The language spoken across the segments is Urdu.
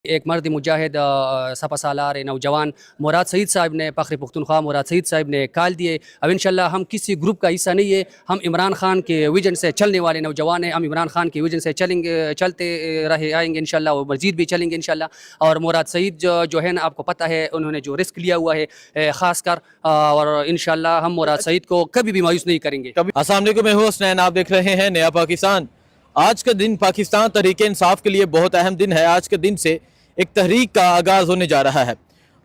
ایک مرد مجاہد سپہ سالار نوجوان مراد سعید صاحب نے فخر پختونخوا مراد سعید صاحب نے کال دیے. اب انشاءاللہ ہم کسی گروپ کا حصہ نہیں ہے, ہم عمران خان کے ویژن سے چلنے والے نوجوان ہیں. ہم عمران خان کے ویژن سے چلتے رہے آئیں گے انشاءاللہ, اور مزید بھی چلیں گے انشاءاللہ. اور مراد سعید جو ہے نا, آپ کو پتہ ہے انہوں نے جو رسک لیا ہوا ہے خاص کر, اور انشاءاللہ ہم مراد سعید کو کبھی بھی مایوس نہیں کریں گے. السلام علیکم, میں ہوں حسنین, آپ دیکھ رہے ہیں نیا پاکستان. آج کا دن پاکستان تحریک انصاف کے لیے بہت اہم دن ہے. آج کے دن سے ایک تحریک کا آغاز ہونے جا رہا ہے.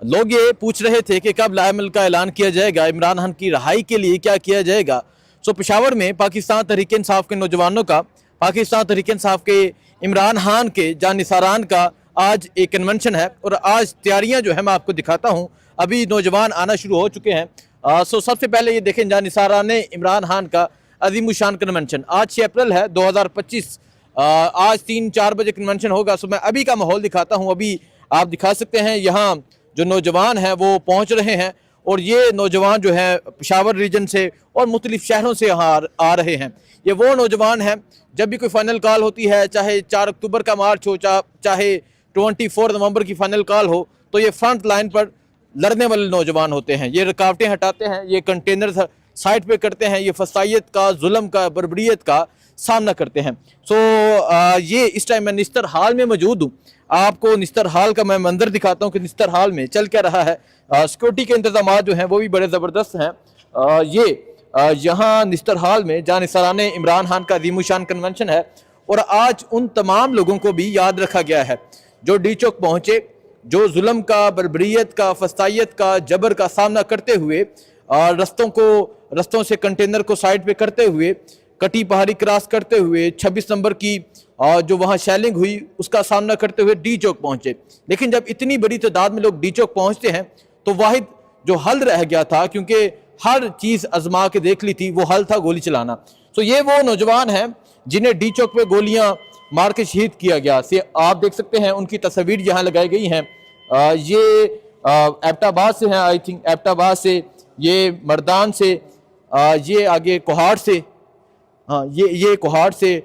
لوگ یہ پوچھ رہے تھے کہ کب لائے ملک کا اعلان کیا جائے گا, عمران خان کی رہائی کے لیے کیا کیا جائے گا. پشاور میں پاکستان تحریک انصاف کے نوجوانوں کا, پاکستان تحریک انصاف کے عمران خان کے جانثاران کا آج ایک کنونشن ہے, اور آج تیاریاں جو ہے میں آپ کو دکھاتا ہوں. ابھی نوجوان آنا شروع ہو چکے ہیں. سب سے پہلے یہ دیکھیں جانثاران عمران خان کا عظیم الشان کنونشن. آج 6 اپریل ہے 2025. آج 3-4 بجے کنونشن ہوگا. میں ابھی کا ماحول دکھاتا ہوں. ابھی آپ دکھا سکتے ہیں یہاں جو نوجوان ہیں وہ پہنچ رہے ہیں, اور یہ نوجوان جو ہیں پشاور ریجن سے اور مختلف شہروں سے یہاں آ رہے ہیں. یہ وہ نوجوان ہیں جب بھی کوئی فائنل کال ہوتی ہے, چاہے 4 اکتوبر کا مارچ ہو, چاہے 24 نومبر کی فائنل کال ہو, تو یہ فرنٹ لائن پر لڑنے والے نوجوان ہوتے ہیں. یہ رکاوٹیں ہٹاتے ہیں, یہ کنٹینر سائٹ پہ کرتے ہیں, یہ فسائیت کا, ظلم کا, بربریت کا سامنا کرتے ہیں. یہ اس ٹائم میں نستر ہال میں موجود ہوں. آپ کو نستر ہال کا میں منظر دکھاتا ہوں کہ نستر ہال میں چل کیا رہا ہے. سیکورٹی کے انتظامات جو ہیں وہ بھی بڑے زبردست ہیں. یہاں نستر ہال میں جانثاران عمران خان کا عظیم الشان کنونشن ہے, اور آج ان تمام لوگوں کو بھی یاد رکھا گیا ہے جو ڈی چوک پہنچے, جو ظلم کا, بربریت کا, فسائیت کا, جبر کا سامنا کرتے ہوئے, رستوں سے کنٹینر کو سائٹ پہ کرتے ہوئے, کٹی پہاڑی کراس کرتے ہوئے, 26 نمبر کی جو وہاں شیلنگ ہوئی اس کا سامنا کرتے ہوئے ڈی چوک پہنچے. لیکن جب اتنی بڑی تعداد میں لوگ ڈی چوک پہنچتے ہیں تو واحد جو حل رہ گیا تھا, کیونکہ ہر چیز آزما کے دیکھ لی تھی, وہ حل تھا گولی چلانا. یہ وہ نوجوان ہیں جنہیں ڈی چوک پہ گولیاں مار کے شہید کیا گیا. آپ دیکھ سکتے ہیں ان کی تصاویر یہاں لگائی گئی ہیں. یہ ایبٹ آباد سے ہیں, آئی تھنک ایبٹ آباد سے, یہ مردان سے, یہ آگے کوہاڑ سے, یہ کوہاڑ سے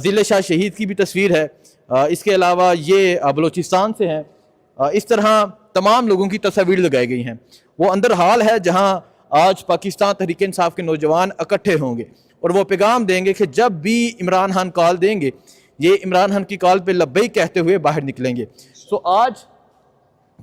ضلع شاہ شہید کی بھی تصویر ہے. اس کے علاوہ یہ بلوچستان سے ہیں. اس طرح تمام لوگوں کی تصاویر لگائی گئی ہیں. وہ اندر ہال ہے جہاں آج پاکستان تحریک انصاف کے نوجوان اکٹھے ہوں گے, اور وہ پیغام دیں گے کہ جب بھی عمران خان کال دیں گے, یہ عمران خان کی کال پہ لبیک کہتے ہوئے باہر نکلیں گے. آج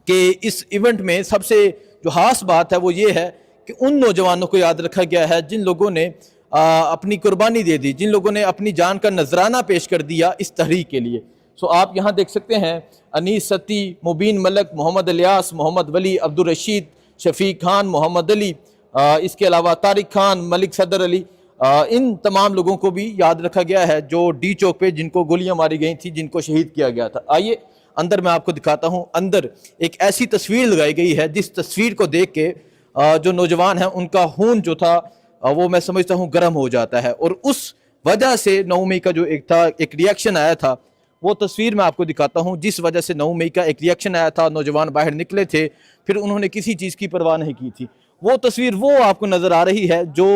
کہ اس ایونٹ میں سب سے جو خاص بات ہے وہ یہ ہے کہ ان نوجوانوں کو یاد رکھا گیا ہے جن لوگوں نے اپنی قربانی دے دی, جن لوگوں نے اپنی جان کا نذرانہ پیش کر دیا اس تحریک کے لیے. آپ یہاں دیکھ سکتے ہیں انیس ستی, مبین ملک, محمد الیاس, محمد ولی, عبدالرشید, شفیق خان, محمد علی, اس کے علاوہ طارق خان, ملک صدر علی. ان تمام لوگوں کو بھی یاد رکھا گیا ہے جو ڈی چوک پہ جن کو گولیاں ماری گئی تھیں, جن کو شہید کیا گیا تھا. آئیے اندر میں آپ کو دکھاتا ہوں. اندر ایک ایسی تصویر لگائی گئی ہے جس تصویر کو دیکھ کے جو نوجوان ہیں ان کا خون جو تھا وہ میں سمجھتا ہوں گرم ہو جاتا ہے. اور اس وجہ سے 9 مئی کا جو ایک ریاکشن آیا تھا, وہ تصویر میں آپ کو دکھاتا ہوں. جس وجہ سے 9 مئی کا ایک ریاکشن آیا تھا, نوجوان باہر نکلے تھے, پھر انہوں نے کسی چیز کی پرواہ نہیں کی تھی. وہ تصویر وہ آپ کو نظر آ رہی ہے جو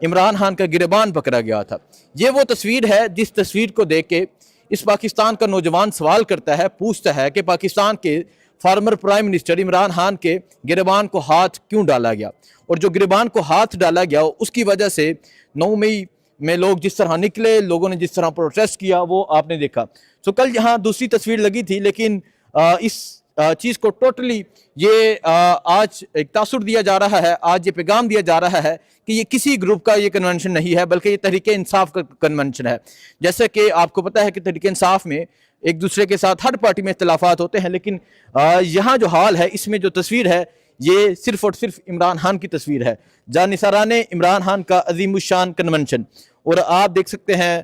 عمران خان کا گریبان پکڑا گیا تھا. یہ وہ تصویر ہے جس تصویر کو دیکھ کے اس پاکستان کا نوجوان سوال کرتا ہے, پوچھتا ہے کہ پاکستان کے former prime minister Imran Khan کے گریبان کو ہاتھ کیوں ڈالا گیا. اور جو گریبان کو ہاتھ ڈالا گیا اس کی وجہ سے 9 مئی میں لوگ جس طرح نکلے, لوگوں نے جس طرح پروٹیسٹ کیا, وہ آپ نے دیکھا. کل یہاں دوسری تصویر لگی تھی, لیکن اس چیز کو ٹوٹلی یہ آج ایک تاثر دیا جا رہا ہے, آج یہ پیغام دیا جا رہا ہے کہ یہ کسی گروپ کا یہ کنونشن نہیں ہے, بلکہ یہ تحریک انصاف کا کنونشن ہے. جیسا کہ آپ کو پتہ ہے کہ تحریک انصاف میں ایک دوسرے کے ساتھ ہر پارٹی میں اختلافات ہوتے ہیں, لیکن یہاں جو حال ہے اس میں جو تصویر ہے یہ صرف اور صرف عمران خان کی تصویر ہے, جانثاران عمران خان کا عظیم الشان کنونشن. اور آپ دیکھ سکتے ہیں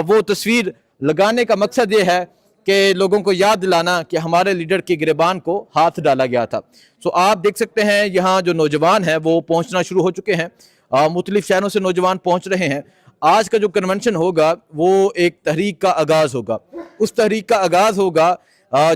وہ تصویر لگانے کا مقصد یہ ہے کہ لوگوں کو یاد دلانا کہ ہمارے لیڈر کے گریبان کو ہاتھ ڈالا گیا تھا. آپ دیکھ سکتے ہیں یہاں جو نوجوان ہیں وہ پہنچنا شروع ہو چکے ہیں, مختلف شہروں سے نوجوان پہنچ رہے ہیں. آج کا جو کنونشن ہوگا وہ ایک تحریک کا آغاز ہوگا. اس تحریک کا آغاز ہوگا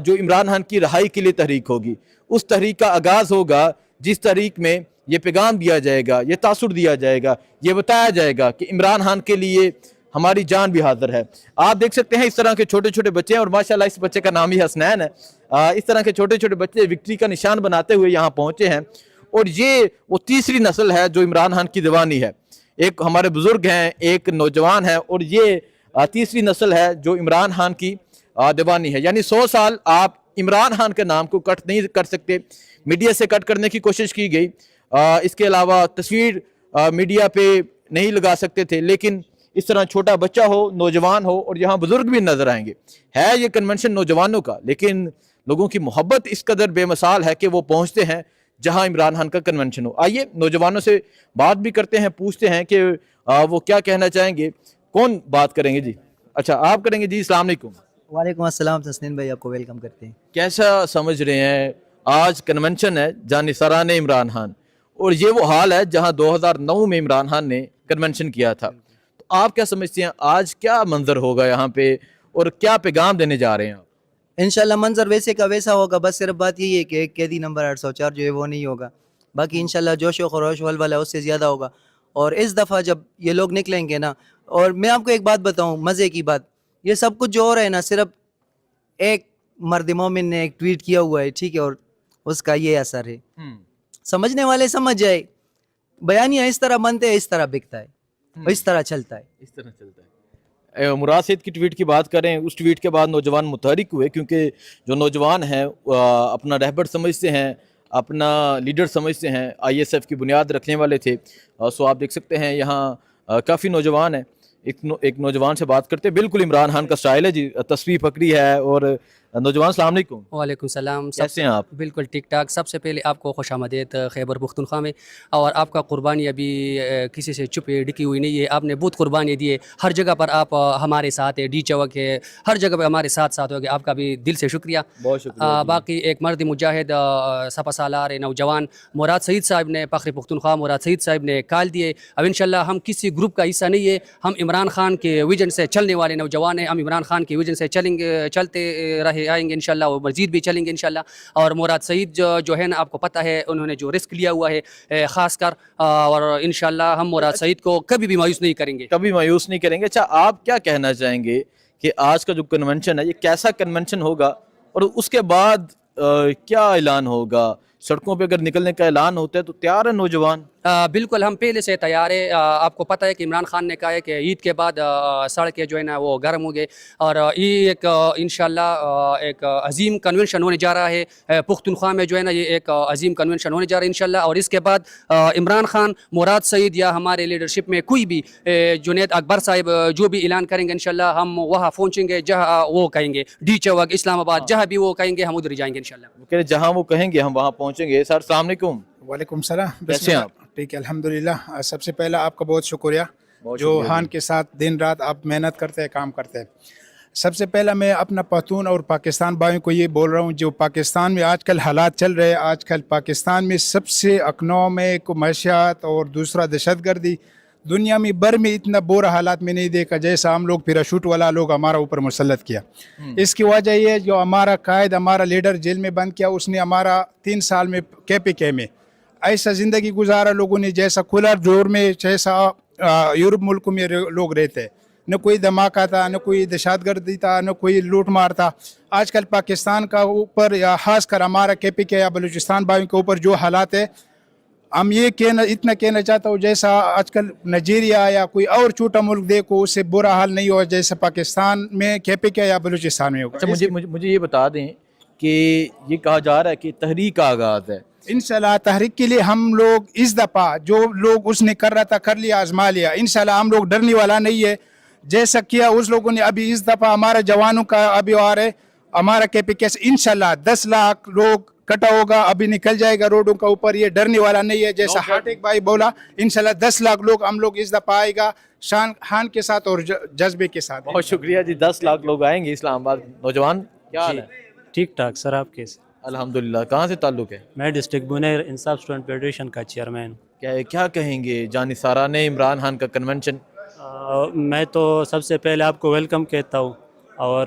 جو عمران خان کی رہائی کے لیے تحریک ہوگی. اس تحریک کا آغاز ہوگا جس تحریک میں یہ پیغام دیا جائے گا, یہ تاثر دیا جائے گا, یہ بتایا جائے گا کہ عمران خان کے لیے ہماری جان بھی حاضر ہے. آپ دیکھ سکتے ہیں اس طرح کے چھوٹے چھوٹے بچے ہیں, اور ماشاءاللہ اس بچے کا نام ہی حسنین ہے. اس طرح کے چھوٹے چھوٹے بچے وکٹری کا نشان بناتے ہوئے یہاں پہنچے ہیں، اور یہ وہ تیسری نسل ہے جو عمران خان کی دیوانی ہے. ایک ہمارے بزرگ ہیں، ایک نوجوان ہے، اور یہ تیسری نسل ہے جو عمران خان کی دیوانی ہے. یعنی 100 سال آپ عمران خان کے نام کو کٹ نہیں کر سکتے. میڈیا سے کٹ کرنے کی کوشش کی گئی، اس کے علاوہ تصویر میڈیا پہ نہیں لگا سکتے تھے، لیکن اس طرح چھوٹا بچہ ہو، نوجوان ہو، اور یہاں بزرگ بھی نظر آئیں گے. ہے یہ کنونشن نوجوانوں کا، لیکن لوگوں کی محبت اس قدر بے مثال ہے کہ وہ پہنچتے ہیں جہاں عمران خان کا کنونشن ہو. آئیے نوجوانوں سے بات بھی کرتے ہیں، پوچھتے ہیں کہ وہ کیا کہنا چاہیں گے. کون بات کریں گے جی؟ اچھا آپ کریں گے جی. السلام علیکم. وعلیکم السلام. تسنیم بھائی آپ کو ویلکم کرتے ہیں. کیسا سمجھ رہے ہیں آج کنونشن ہے جانثاران عمران خان، اور یہ وہ حال ہے جہاں 2009 میں عمران خان نے کنونشن کیا تھا. تو آپ کیا سمجھتے ہیں آج کیا منظر ہوگا یہاں پہ، اور کیا پیغام دینے جا رہے ہیں آپ؟ انشاءاللہ منظر ویسے کا ویسا ہوگا، بس صرف بات یہی ہے کہ ایک قیدی نمبر 804 جو ہے وہ نہیں ہوگا. باقی انشاءاللہ جوش و خروش ولولہ اس سے زیادہ ہوگا. اور اس دفعہ جب یہ لوگ نکلیں گے نا، اور میں آپ کو ایک بات بتاؤں مزے کی بات، یہ سب کچھ جو ہو رہا ہے نا صرف ایک مرد مومن نے ایک ٹویٹ کیا ہوا ہے، ٹھیک ہے، اور اس کا یہ اثر ہے. سمجھنے والے سمجھ جائے. بیانیہ اس طرح بنتے ہیں، اس طرح بکتا ہے، اس طرح چلتا ہے. اس طرح چلتا ہے. مراد سید کی ٹویٹ کی بات کریں، اس ٹویٹ کے بعد نوجوان متحرک ہوئے، کیونکہ جو نوجوان ہیں اپنا رہبر سمجھتے ہیں، اپنا لیڈر سمجھتے ہیں، ISF کی بنیاد رکھنے والے تھے. سو آپ دیکھ سکتے ہیں یہاں کافی نوجوان ہیں. ایک نوجوان سے بات کرتے ہیں، بالکل عمران خان کا سٹائل ہے جی، تصویر پکڑی ہے. اور نوجوان السلام علیکم. وعلیکم السلام. کیسے ہیں آپ؟ بالکل ٹھیک ٹھاک. سب سے پہلے آپ کو خوش آمدید خیبر پختونخوا میں. اور آپ کا قربانی ابھی کسی سے چھپی ڈکی ہوئی نہیں ہے. آپ نے بہت قربانی دی ہے، ہر جگہ پر آپ ہمارے ساتھ ہے، ڈی چوک ہے، ہر جگہ پہ ہمارے ساتھ ہو گئے. آپ کا بھی دل سے شکریہ. بہت شکریہ. باقی ایک مرد مجاہد سپا سالار نوجوان مراد سعید صاحب نے، فخر پختونخوا مراد سعید صاحب نے کال دیے. اب انشاءاللہ ہم کسی گروپ کا حصہ نہیں ہے، ہم عمران خان کے ویژن سے چلنے والے نوجوان ہیں. ہم عمران خان کے ویژن سے چلتے رہے آئیں گے انشاءاللہ، اور مزید بھی چلیں گے انشاءاللہ. اور مراد سعید جو ہے نا، آپ کو پتہ ہے انہوں نے جو رسک لیا ہوا ہے خاص کر، اور انشاءاللہ ہم مراد سعید کو کبھی بھی مایوس نہیں کریں گے. کبھی مایوس نہیں کریں گے. اچھا آپ کیا کہنا چاہیں گے کہ آج کا جو کنونشن ہے یہ کیسا کنونشن ہوگا، اور اس کے بعد کیا اعلان ہوگا؟ سڑکوں پہ اگر نکلنے کا اعلان ہوتا ہے تو تیار ہے نوجوان؟ بالکل ہم پہلے سے تیار ہے. آپ کو پتہ ہے کہ عمران خان نے کہا ہے کہ عید کے بعد سڑکیں جو ہے نا وہ گرم ہو گئے، اور یہ ایک انشاءاللہ ایک عظیم کنونشن ہونے جا رہا ہے پختونخوا میں. جو ہے نا یہ ایک عظیم کنونشن ہونے جا رہا ہے انشاءاللہ. اور اس کے بعد عمران خان، مراد سعید یا ہمارے لیڈرشپ میں کوئی بھی، جنید اکبر صاحب جو بھی اعلان کریں گے انشاءاللہ ہم وہاں پہنچیں گے جہاں وہ کہیں گے. ڈی چوک، اسلام آباد، جہاں بھی وہ کہیں گے ہم ادھر جائیں گے انشاءاللہ. جہاں وہ کہیں گے ہم وہاں پہنچیں گے. سر السلام علیکم. وعلیکم السلام. کیسے ہیں آپ؟ ٹھیک ہے الحمدللہ. سب سے پہلا آپ کا بہت شکریہ جو خان کے ساتھ دن رات آپ محنت کرتے ہیں، کام کرتے ہیں. سب سے پہلا میں اپنا پختون اور پاکستان بھائیوں کو یہ بول رہا ہوں، جو پاکستان میں آج کل حالات چل رہے ہیں، آج کل پاکستان میں سب سے اکنامک معیشت اور دوسرا دہشت گردی، دنیا میں بر میں اتنا برا حالات میں نہیں دیکھا جیسا ہم لوگ پیراشوٹ والا لوگ ہمارا اوپر مسلط کیا. اس کی وجہ یہ جو ہمارا قائد، ہمارا لیڈر جیل میں بند کیا، اس نے ہمارا 3 سال میں KPK میں ایسا زندگی گزارا لوگوں نے جیسا کھلا جوڑ میں، جیسا یورپ ملکوں میں لوگ رہتے. نہ کوئی دھماکہ تھا، نہ کوئی دہشت گردی تھا، نہ کوئی لوٹ مار تھا. آج کل پاکستان کا اوپر یا خاص کر ہمارا KPK یا بلوچستان بھائیوں کے اوپر جو حالات ہے، ہم یہ اتنا کہنا چاہتا ہوں جیسا آج کل نائجیریا یا کوئی اور چھوٹا ملک دیکھو اس سے برا حال نہیں ہوا جیسا پاکستان میں KPK یا بلوچستان میں ہوگا. اچھا مجھے یہ بتا دیں کہ یہ کہا جا رہا ہے کہ تحریک کا آغاز ہے. انشاءاللہ تحریک کے لیے ہم لوگ اس دفعہ جو لوگ اس نے کر رہا تھا کر لیا، آزما لیا. انشاءاللہ ہم لوگ ڈرنے والا نہیں ہے. جیسا کیا اس لوگوں نے، ابھی اس دفعہ ہمارے جوانوں کا ابھی آ رہے ہمارا KPK سے انشاءاللہ 10 لاکھ لوگ کٹا ہوگا، ابھی نکل جائے گا روڈوں کا اوپر. یہ ڈرنے والا نہیں ہے. جیسا ہاٹیک بھائی بولا انشاءاللہ 10 لاکھ لوگ ہم لوگ اس دفعہ آئے گا شان خان کے ساتھ اور جذبے کے ساتھ. بہت شکریہ جی. 10 لاکھ لوگ آئیں گے اسلام آباد. نوجوان کیا حال ہے؟ ٹھیک ٹھاک سر. آپ کیسے؟ الحمدللہ. کہاں سے تعلق ہے؟ میں ڈسٹرکٹ بنیر انصاف اسٹوڈنٹ فیڈریشن کا چیئرمین. کیا کہیں گے جانثاران عمران خان کا کنونشن؟ میں تو سب سے پہلے آپ کو ویلکم کہتا ہوں، اور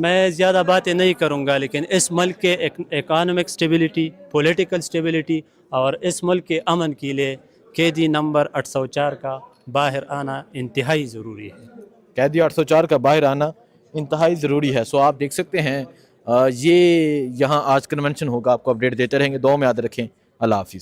میں زیادہ باتیں نہیں کروں گا، لیکن اس ملک کے اکانومک سٹیبلٹی، پولیٹیکل سٹیبلٹی اور اس ملک کے امن کے لیے قیدی نمبر 804 کا باہر آنا انتہائی ضروری ہے. قیدی 804 کا باہر آنا انتہائی ضروری ہے. سو آپ دیکھ سکتے ہیں یہ یہاں آج کنونشن ہوگا، آپ کو اپڈیٹ دیتے رہیں گے. دعاؤں میں یاد رکھیں. اللہ حافظ.